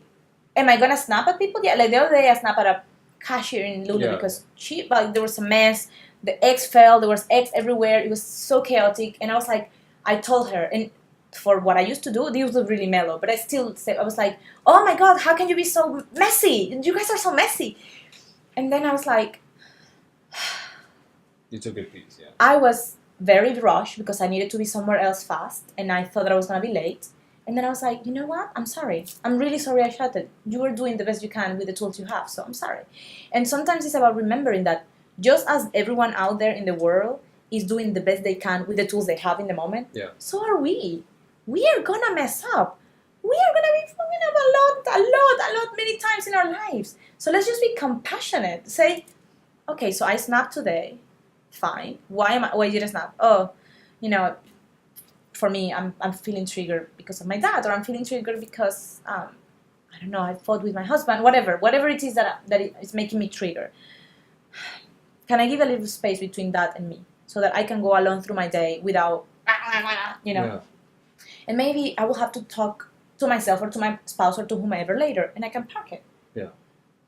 am I gonna snap at people? Yeah. Like the other day, I snapped at a cashier in Lulu because there was a mess. The eggs fell. There was eggs everywhere. It was so chaotic. And I was like, I told her, and for what I used to do, this was really mellow. But I was like, oh my God, how can you be so messy? You guys are so messy. And then I was like, you took it peace, yeah. I was very rushed because I needed to be somewhere else fast, and I thought that I was gonna be late. And then I was like, you know what? I'm sorry. I'm really sorry I shouted. You were doing the best you can with the tools you have, so I'm sorry. And sometimes it's about remembering that just as everyone out there in the world is doing the best they can with the tools they have in the moment, so are we. We are gonna mess up. We are gonna be fucking up a lot, many times in our lives. So let's just be compassionate. Say, okay, so I snapped today. Fine. Why did I snap? Oh, for me, I'm feeling triggered because of my dad, or I'm feeling triggered because I don't know, I fought with my husband. Whatever it is that is making me trigger. Can I give a little space between that and me, so that I can go along through my day without, Yeah. And maybe I will have to talk to myself or to my spouse or to whomever later, and I can park it. Yeah.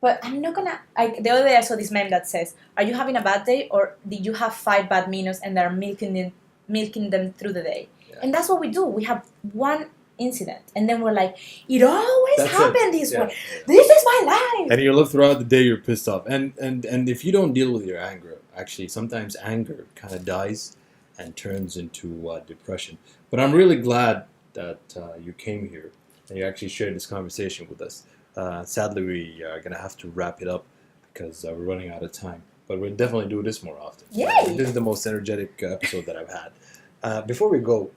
But I'm not gonna. The other day I saw this meme that says, "Are you having a bad day, or did you have 5 bad minutes and they're milking them through the day?" Yeah. And that's what we do. We have one incident, and then we're like, "It always happened this way. This is my life." And you live throughout the day, you're pissed off, and if you don't deal with your anger, actually, sometimes anger kind of dies and turns into depression. But I'm really glad that you came here and you actually shared this conversation with us. Sadly, we are going to have to wrap it up because we're running out of time. But we'll definitely do this more often. Yay! This is the most energetic episode that I've had. Before we go,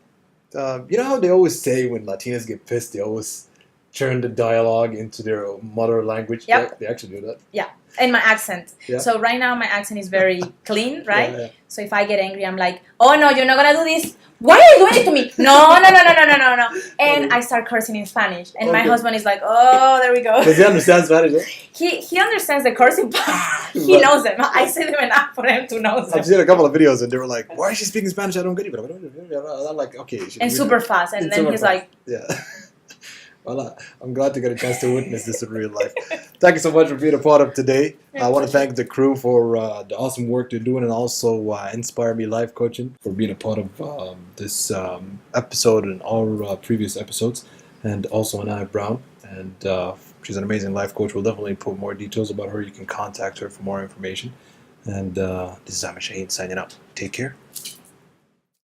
you know how they always say when Latinas get pissed, they always turn the dialogue into their mother language? Yep. They actually do that? Yeah. And my accent. Yeah. So right now my accent is very clean, right? Yeah. So if I get angry, I'm like, oh no, you're not going to do this. Why are you doing it to me? No. And I start cursing in Spanish. And my husband is like, oh, there we go. Does he understand Spanish? Eh? He understands the cursing part. He knows them. I say them enough for him to know them. I've seen a couple of videos and they were like, why is she speaking Spanish? I don't get it. But I'm like, okay. And super fast. And then he's like... Yeah. Well, I'm glad to get a chance to witness this in real life. Thank you so much for being a part of today. I want to thank the crew for the awesome work they're doing, and also Inspire Me Life Coaching for being a part of this episode and all previous episodes, and also Anahi Brown. And she's an amazing life coach. We'll definitely put more details about her. You can contact her for more information. And this is Ahmed Shaheen signing out. Take care.